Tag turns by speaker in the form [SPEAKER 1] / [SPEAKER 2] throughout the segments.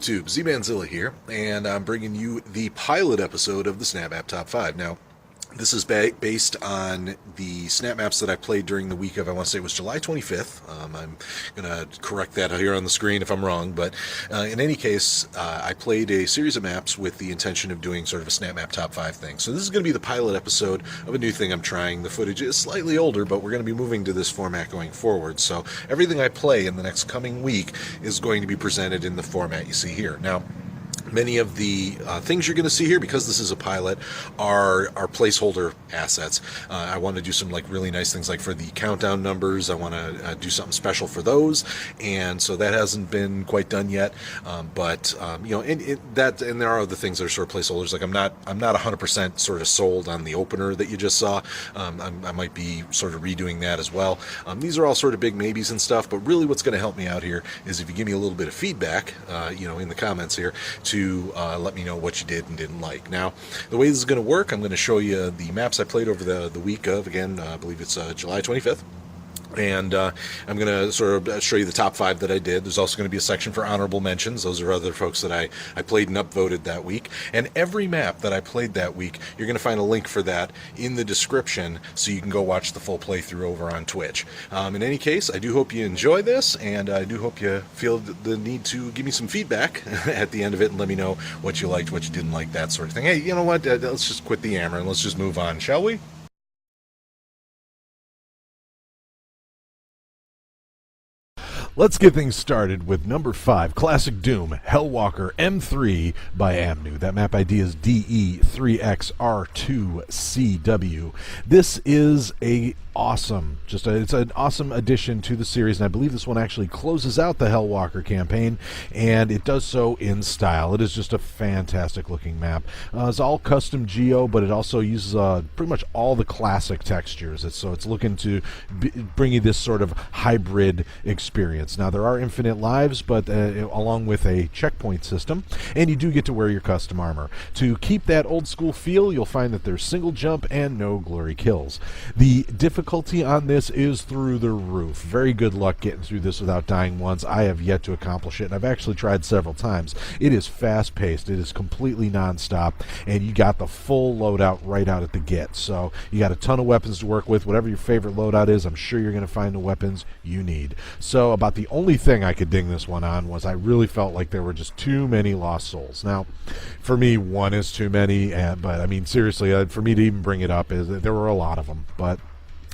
[SPEAKER 1] YouTube, Z-Manzilla here, and I'm bringing you the pilot episode of the SNAPMAP Top 5. Now, this is based on the snap maps that I played during the week of, I want to say it was July 25th. I'm going to correct that here on the screen if I'm wrong, but in any case, I played a series of maps with the intention of doing sort of a SNAPMAP Top 5 thing. So this is going to be the pilot episode of a new thing I'm trying. The footage is slightly older, but we're going to be moving to this format going forward. So everything I play in the next coming week is going to be presented in the format you see here. Now, many of the things you're going to see here, because this is a pilot, are placeholder assets. I want to do some like really nice things, like for the countdown numbers. I want to do something special for those, and so that hasn't been quite done yet. But you know, and there are other things that are sort of placeholders. Like I'm not 100% sort of sold on the opener that you just saw. I might be sort of redoing that as well. These are all sort of big maybes and stuff, but really what's going to help me out here is if you give me a little bit of feedback, you know, in the comments here, to let me know what you did and didn't like. Now, the way this is going to work, I'm going to show you the maps I played over the week of, again, I believe it's July 25th. And I'm going to sort of show you the top 5 that I did. There's also going to be a section for honorable mentions. Those are other folks that I played and upvoted that week. And every map that I played that week, you're going to find a link for that in the description so you can go watch the full playthrough over on Twitch. In any case, I do hope you enjoy this, and I do hope you feel the need to give me some feedback at the end of it and let me know what you liked, what you didn't like, that sort of thing. Hey, you know what? Let's just quit the yammer and let's just move on, shall we? Let's get things started with number 5, Classic Doom, Hellwalker M3 by Amnu. That map ID is DE3XR2CW. This is it's an awesome addition to the series, and I believe this one actually closes out the Hellwalker campaign, and it does so in style. It is just a fantastic looking map. It's all custom geo, but it also uses pretty much all the classic textures. It's looking to bring you this sort of hybrid experience. Now, there are infinite lives, but along with a checkpoint system, and you do get to wear your custom armor. To keep that old school feel, you'll find that there's single jump and no glory kills. The difficulty on this is through the roof. Very good luck getting through this without dying once. I have yet to accomplish it, and I've actually tried several times. It is fast-paced. It is completely non-stop, and you got the full loadout right out at the get. So you got a ton of weapons to work with. Whatever your favorite loadout is, I'm sure you're going to find the weapons you need. So about the only thing I could ding this one on was I really felt like there were just too many lost souls. Now, for me, one is too many, but I mean, seriously, for me to even bring it up, there were a lot of them, but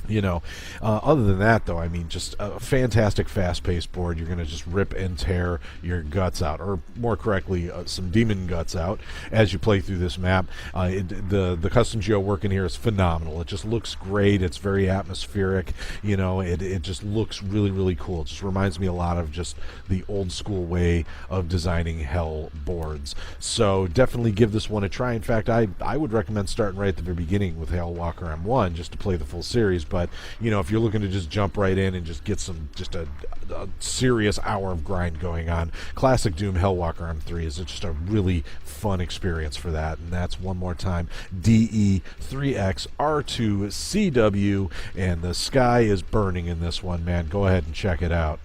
[SPEAKER 1] you know, other than that, though, I mean, just a fantastic fast-paced board. You're going to just rip and tear your guts out, or more correctly, some demon guts out as you play through this map. The custom geo work in here is phenomenal. It just looks great. It's very atmospheric. You know, it just looks really, really cool. It just reminds me a lot of just the old-school way of designing Hell boards. So definitely give this one a try. In fact, I would recommend starting right at the very beginning with Hellwalker M1 just to play the full series. But you know, if you're looking to just jump right in and just get a serious hour of grind going on, Classic Doom Hellwalker M3 is just a really fun experience for that. And that's, one more time, DE3XR2CW, and the sky is burning in this one, man. Go ahead and check it out.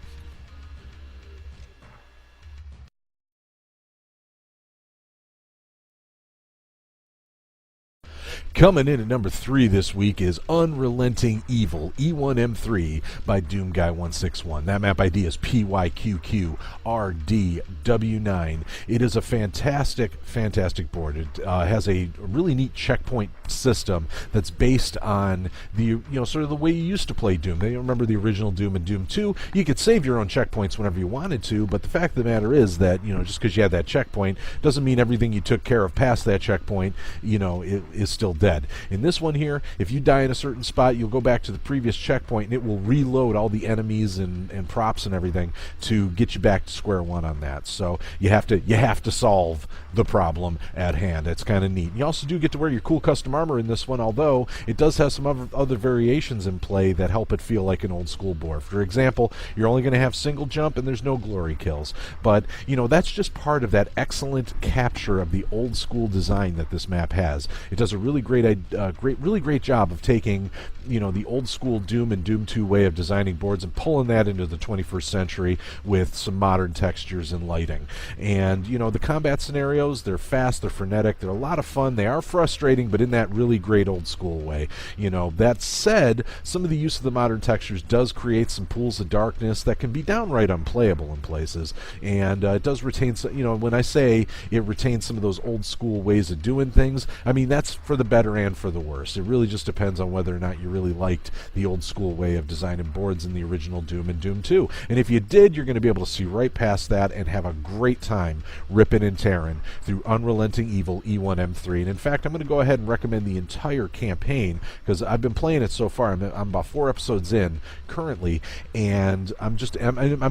[SPEAKER 1] Coming in at number 3 this week is Unrelenting Evil, E1M3 by DoomGuy161. That map ID is PYQQRDW9. It is a fantastic, fantastic board. It has a really neat checkpoint system that's based on sort of the way you used to play Doom. You remember the original Doom and Doom 2? You could save your own checkpoints whenever you wanted to, but the fact of the matter is that, just because you had that checkpoint doesn't mean everything you took care of past that checkpoint, it is still dead. In this one here, if you die in a certain spot, you'll go back to the previous checkpoint and it will reload all the enemies and props and everything to get you back to square one on that. So you have to solve the problem at hand. It's kind of neat. You also do get to wear your cool custom armor in this one, although it does have some other variations in play that help it feel like an old school board. For example, you're only going to have single jump and there's no glory kills. But that's just part of that excellent capture of the old school design that this map has. It does a really great really great job of taking, the old school Doom and Doom 2 way of designing boards and pulling that into the 21st century with some modern textures and lighting. And the combat scenarios, they're fast, they're frenetic, they're a lot of fun. They are frustrating, but in that really great old school way. That said, some of the use of the modern textures does create some pools of darkness that can be downright unplayable in places. And it does retain, when I say it retains some of those old school ways of doing things, I mean that's for the better and for the worse. It really just depends on whether or not you really liked the old school way of designing boards in the original Doom and Doom 2. And if you did, you're going to be able to see right past that and have a great time ripping and tearing through Unrelenting Evil E1M3. And in fact, I'm going to go ahead and recommend the entire campaign because I've been playing it so far. I'm about 4 episodes in currently, and I'm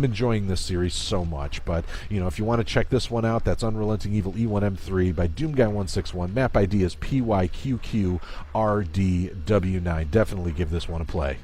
[SPEAKER 1] enjoying this series so much. But if you want to check this one out, that's Unrelenting Evil E1M3 by DoomGuy161. Map ID is PYQQRDW9. Definitely give this one a play.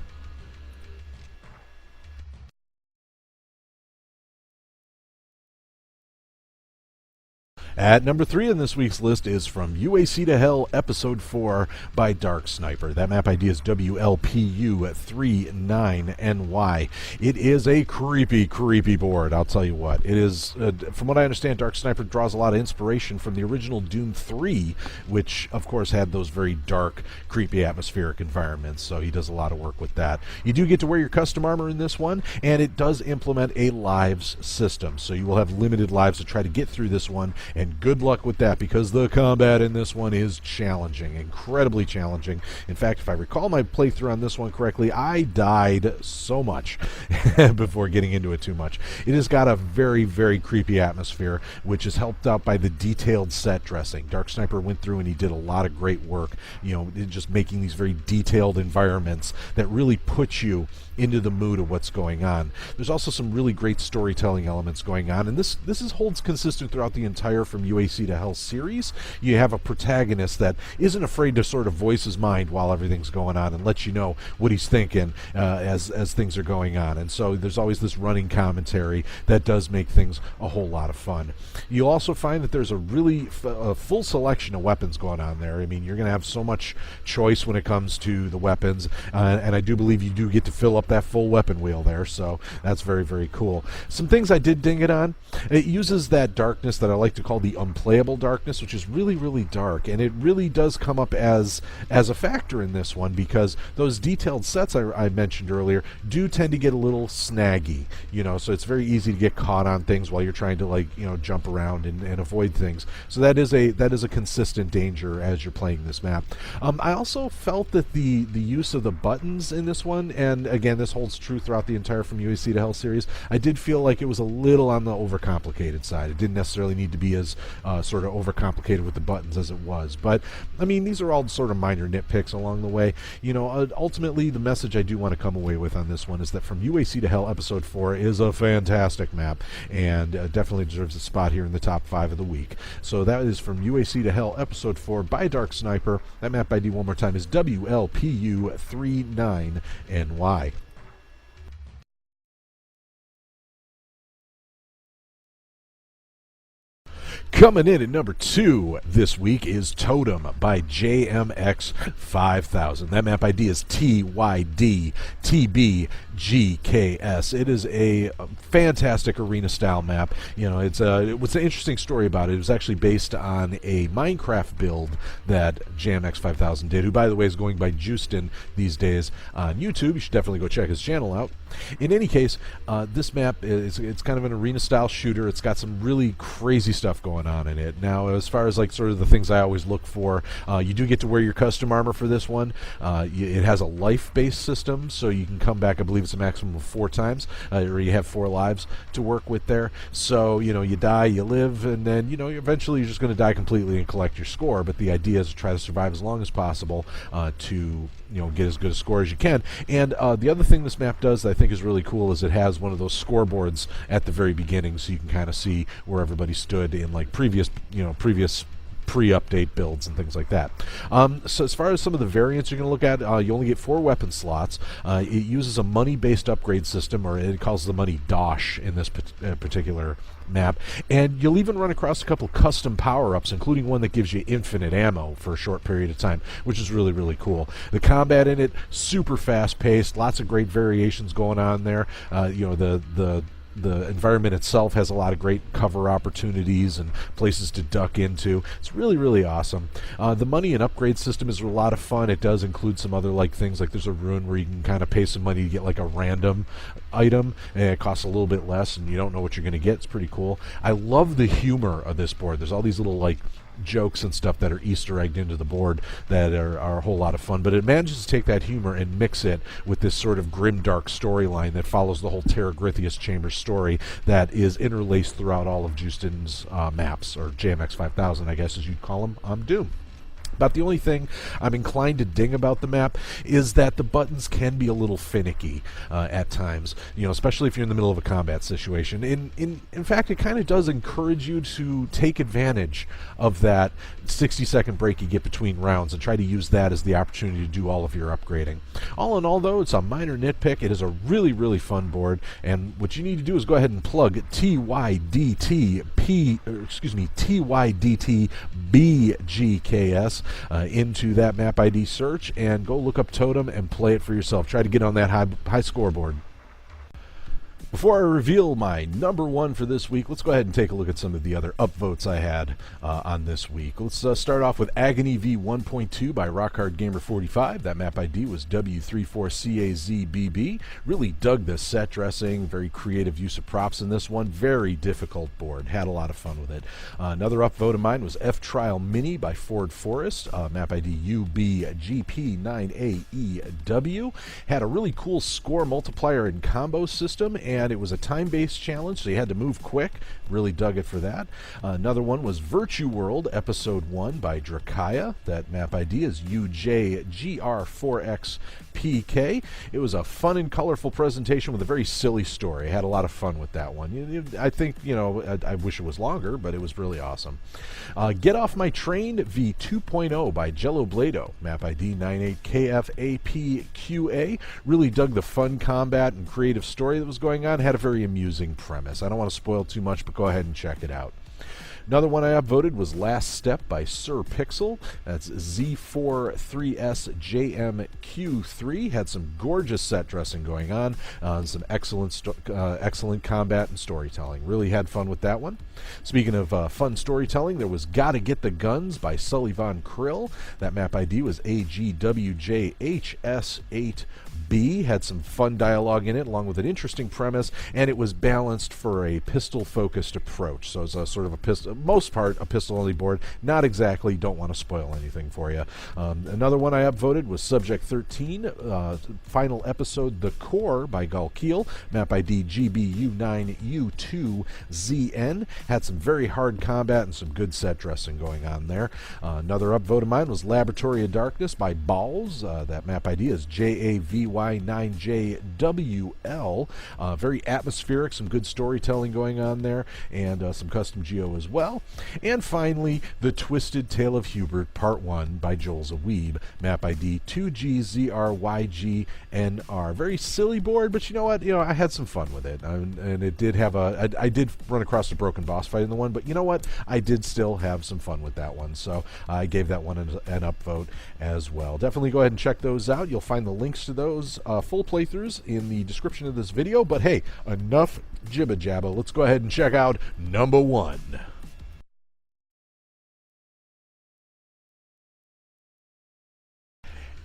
[SPEAKER 1] At number 3 on this week's list is From UAC to Hell, Episode 4 by Dark Sniper. That map ID is WLPU39NY. It is a creepy, creepy board, I'll tell you what. It is, from what I understand, Dark Sniper draws a lot of inspiration from the original Doom 3, which, of course, had those very dark, creepy atmospheric environments, so he does a lot of work with that. You do get to wear your custom armor in this one, and it does implement a lives system, so you will have limited lives to try to get through this one, and good luck with that because the combat in this one is challenging, incredibly challenging. In fact, if I recall my playthrough on this one correctly, I died so much before getting into it too much. It has got a very, very creepy atmosphere, which is helped out by the detailed set dressing. Dark Sniper went through and he did a lot of great work, just making these very detailed environments that really put you into the mood of what's going on. There's also some really great storytelling elements going on, and this holds consistent throughout the entire From UAC to Hell series. You have a protagonist that isn't afraid to sort of voice his mind while everything's going on and let you know what he's thinking as things are going on. And so there's always this running commentary that does make things a whole lot of fun. You'll also find that there's a really full selection of weapons going on there. I mean, you're going to have so much choice when it comes to the weapons, and I do believe you do get to fill up that full weapon wheel there, so that's very, very cool. Some things I did ding it on. It uses that darkness that I like to call the unplayable darkness, which is really, really dark, and it really does come up as a factor in this one because those detailed sets I mentioned earlier do tend to get a little snaggy, so it's very easy to get caught on things while you're trying to jump around and avoid things. So that is a consistent danger as you're playing this map. I also felt that the use of the buttons in this one, and again this holds true throughout the entire From UAC to Hell series, I did feel like it was a little on the overcomplicated side. It didn't necessarily need to be as sort of overcomplicated with the buttons as it was, but I mean these are all sort of minor nitpicks along the way. Ultimately the message I do want to come away with on this one is that From UAC to Hell Episode 4 is a fantastic map and definitely deserves a spot here in the top 5 of the week. So that is From UAC to Hell Episode 4 by Dark Sniper. That map ID one more time is WLPU39NY. Coming in at number 2 this week is Totem by JMX5000. That map ID is TYDTBGKS. It is a fantastic arena-style map. It's an interesting story about it. It was actually based on a Minecraft build that JMX5000 did, who, by the way, is going by Justin these days on YouTube. You should definitely go check his channel out. In any case, this map it's kind of an arena-style shooter. It's got some really crazy stuff going on in it. Now, as far as sort of the things I always look for, you do get to wear your custom armor for this one. It has a life-based system, so you can come back, I believe it's a maximum of 4 times, or you have 4 lives to work with there. So, you die, you live, and then, eventually you're just going to die completely and collect your score, but the idea is to try to survive as long as possible to get as good a score as you can. And the other thing this map does that I think is really cool is it has one of those scoreboards at the very beginning, so you can kind of see where everybody stood in previous pre-update builds and things like that. So as far as some of the variants you're going to look at, you only get 4 weapon slots. It uses a money-based upgrade system, or it calls the money dosh in this particular map, and you'll even run across a couple custom power-ups, including one that gives you infinite ammo for a short period of time, which is really, really cool. The combat in it, super fast-paced, lots of great variations going on there. The environment itself has a lot of great cover opportunities and places to duck into. It's really, really awesome. The money and upgrade system is a lot of fun. It does include some other things, like there's a ruin where you can kind of pay some money to get like a random item, and it costs a little bit less and you don't know what you're going to get. It's pretty cool. I love the humor of this board. There's all these little jokes and stuff that are Easter egged into the board that are a whole lot of fun, but it manages to take that humor and mix it with this sort of grimdark storyline that follows the whole Terragrithius Chambers story that is interlaced throughout all of Justin's maps, or JMX 5000, I guess as you'd call them, on Doom. About the only thing I'm inclined to ding about the map is that the buttons can be a little finicky at times, especially if you're in the middle of a combat situation. In fact, it kind of does encourage you to take advantage of that 60-second break you get between rounds and try to use that as the opportunity to do all of your upgrading. All in all, though, it's a minor nitpick. It is a really, really fun board, and what you need to do is go ahead and plug TYDTBGKS into that map ID search and go look up Totem and play it for yourself. Try to get on that high scoreboard. Before I reveal my number one for this week, let's go ahead and take a look at some of the other upvotes I had on this week. Let's start off with Agony V 1.2 by RockHardGamer45. That map ID was W34CAZBB. Really dug the set dressing, very creative use of props in this one. Very difficult board. Had a lot of fun with it. Another upvote of mine was F Trial Mini by Ford Forest. Map ID UBGP9AEW. Had a really cool score multiplier and combo system, and it was a time-based challenge, so you had to move quick. Really dug it for that. Another one was Virtue World Episode 1 by Drakaya. That map ID is UJGR4XPK. It was a fun and colorful presentation with a very silly story. I had a lot of fun with that one. I think, I wish it was longer, but it was really awesome. Get Off My Train V 2.0 by Jello Blado. Map ID 98KFAPQA. Really dug the fun combat and creative story that was going on. Had a very amusing premise. I don't want to spoil too much, but go ahead and check it out. Another one I upvoted was Last Step by Sir Pixel. That's Z43SJMQ3. Had some gorgeous set dressing going on, some excellent combat and storytelling. Really had fun with that one. Speaking of fun storytelling, there was Gotta Get the Guns by Sully Von Krill. That map ID was AGWJHS8B. Had some fun dialogue in it, along with an interesting premise, and it was balanced for a pistol-focused approach. So it's a sort of a pistol-only board. Not exactly. Don't want to spoil anything for you. Another one I upvoted was Subject 13, final episode The Core by Gulkeel. Map ID GBU9U2ZN. Had some very hard combat and some good set dressing going on there. Another upvote of mine was Laboratory of Darkness by Balls. That map ID is JAVY9JWL. Very atmospheric, some good storytelling going on there, and some custom geo as well. And finally, The Twisted Tale of Hubert Part 1 by Joel's a Weeb. Map ID 2GZRYGNR. Very silly board, but you know what? I had some fun with it. And it did have I did run across a broken boss fight in the one, but you know what? I did still have some fun with that one. So I gave that one an upvote as well. Definitely go ahead and check those out. You'll find the links to those full playthroughs in the description of this video. But hey, enough jibba jabba. Let's go ahead and check out number one.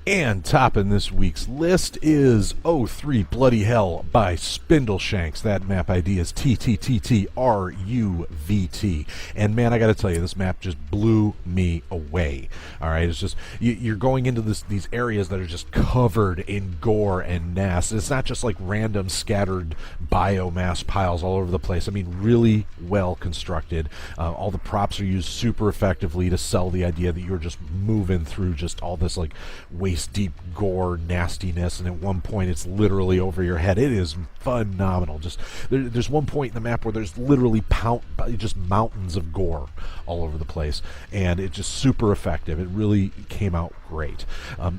[SPEAKER 1] And topping this week's list is Oh3 Bloody Hell by Spindleshanks. That map ID is TTTTRUVT. And man, I got to tell you, this map just blew me away. All right, it's just you're going into these areas that are just covered in gore and nasty. It's not just like random scattered biomass piles all over the place. I mean, really well constructed. All the props are used super effectively to sell the idea that you're just moving through just all this like waste waist-deep gore nastiness, and at one point it's literally over your head. It is phenomenal. Just there's one point in the map where there's literally just mountains of gore all over the place, and it's just super effective. It really came out great.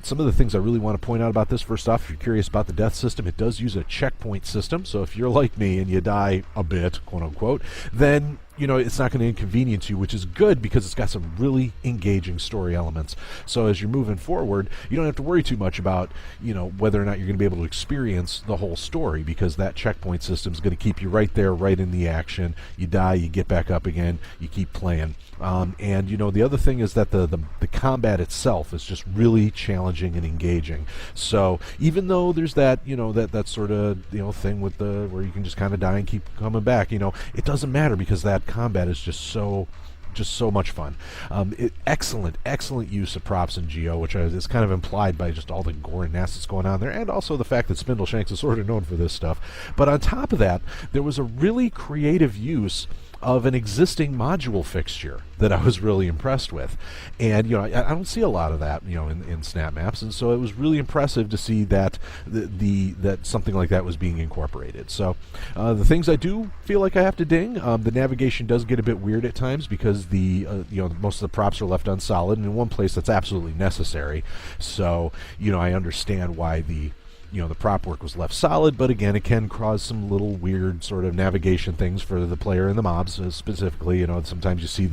[SPEAKER 1] Some of the things I really want to point out about this, first off, if you're curious about the death system, it does use a checkpoint system. So if you're like me and you die a bit, quote unquote, then it's not going to inconvenience you, which is good because it's got some really engaging story elements. So as you're moving forward, you don't have to worry too much about, whether or not you're going to be able to experience the whole story, because that checkpoint system is going to keep you right there, right in the action. You die, you get back up again, you keep playing. And the other thing is that the combat itself is just really challenging and engaging. So even though there's that that sort of thing with where you can just kind of die and keep coming back, it doesn't matter, because that combat is just so much fun. Excellent use of props in Geo, which is kind of implied by just all the gore and nasty that's going on there, and also the fact that Spindleshanks is sort of known for this stuff. But on top of that, there was a really creative use of an existing module fixture that I was really impressed with. And I don't see a lot of that in snap maps, and so it was really impressive to see that that something like that was being incorporated. So the things I do feel like I have to ding, the navigation does get a bit weird at times, because most of the props are left unsolid, and in one place that's absolutely necessary. So I understand why the prop work was left solid, but again, it can cause some little weird sort of navigation things for the player and the mobs specifically. Sometimes you see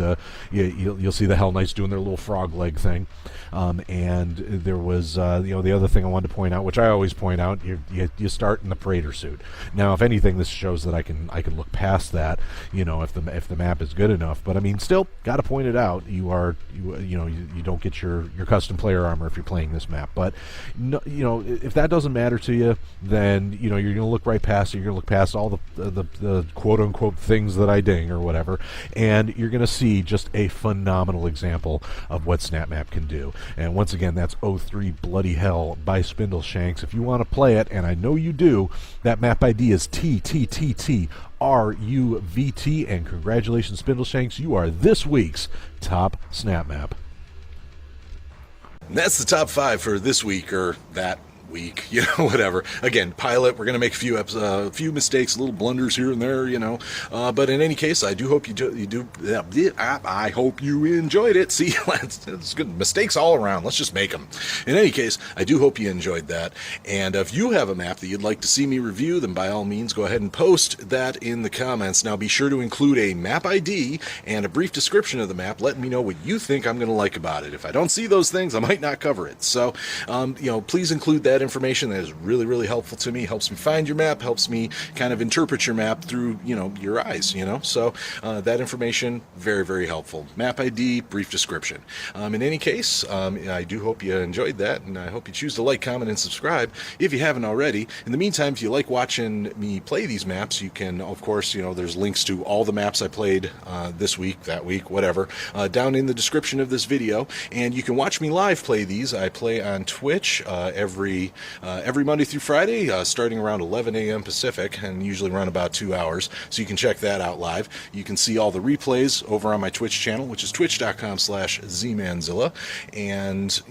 [SPEAKER 1] you'll see the Hell Knights doing their little frog leg thing, and there was the other thing I wanted to point out, which I always point out, you start in the Praetor suit. Now, if anything, this shows that I can look past that, if the map is good enough. But I mean, still got to point it out. You don't get your custom player armor if you're playing this map. But if that doesn't matter to you, then you're going to look right past it. You're going to look past all the quote unquote things that I ding or whatever, and you're going to see just a phenomenal example of what SNAPMAP can do. And once again, that's 03 Bloody Hell by Spindleshanks. If you want to play it, and I know you do, that map ID is TTTTRUVT, and congratulations, Spindleshanks, you are this week's top SNAPMAP.
[SPEAKER 2] That's the top 5 for this week, or that week, whatever. Again, pilot, we're going to make a few mistakes, little blunders here and there, but in any case, I do hope I hope you enjoyed it. See, it's good. Mistakes all around. Let's just make them. In any case, I do hope you enjoyed that. And if you have a map that you'd like to see me review, then by all means, go ahead and post that in the comments. Now, be sure to include a map ID and a brief description of the map, letting me know what you think I'm going to like about it. If I don't see those things, I might not cover it. So, please include that information. That is really, really helpful to me. Helps me find your map, helps me kind of interpret your map through, your eyes, So that information, very, very helpful. Map ID, brief description. In any case, I do hope you enjoyed that, and I hope you choose to like, comment, and subscribe if you haven't already. In the meantime, if you like watching me play these maps, you can, of course, there's links to all the maps I played this week, that week, whatever, down in the description of this video, and you can watch me live play these. I play on Twitch every Monday through Friday, starting around 11 a.m. Pacific, and usually run about 2 hours, so you can check that out live. You can see all the replays over on my Twitch channel, which is twitch.com/zmanzilla, and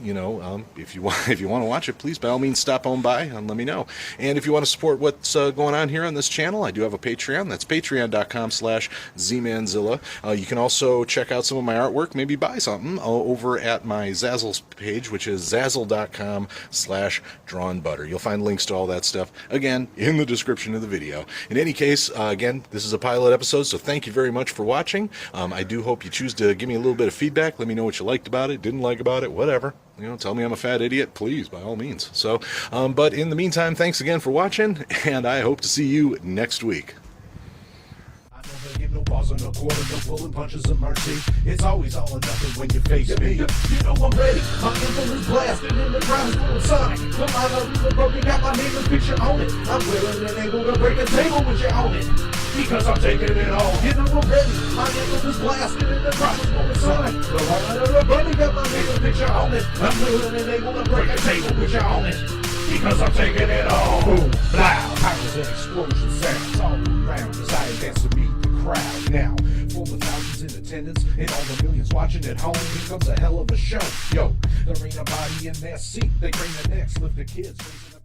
[SPEAKER 2] if you want to watch it, please by all means stop on by and let me know. And if you want to support what's going on here on this channel, I do have a Patreon. That's patreon.com/zmanzilla. You can also check out some of my artwork, maybe buy something over at my Zazzle page, which is zazzle.com/drawnbutter. You'll find links to all that stuff, again, in the description of the video. In any case, again, this is a pilot episode, so thank you very much for watching. I do hope you choose to give me a little bit of feedback. Let me know what you liked about it, didn't like about it, whatever. Tell me I'm a fat idiot, please, by all means. So, but in the meantime, thanks again for watching, and I hope to see you next week.
[SPEAKER 3] Give no balls on a quarter, no pulling punches of mercy. It's always all or nothing when you face me. You know I'm ready. My influence blasting in the ground full of sonic. Come out of the broken, got my name and picture on it. I'm willing and able to break a table with you on it, because I'm taking it all. You know I'm ready. My influence blasting in the ground full of sonic. Come out of the broken, got my name and picture on it. I'm willing and able to break a table with you on it, because I'm taking it all. Boom, blow, powers and explosion sounds all around as I dance to meet the crowd. Now, for the thousands in attendance and all the millions watching at home, here comes a hell of a show. Yo, There ain't a body in their seat. They bring the next, lift the kids, raising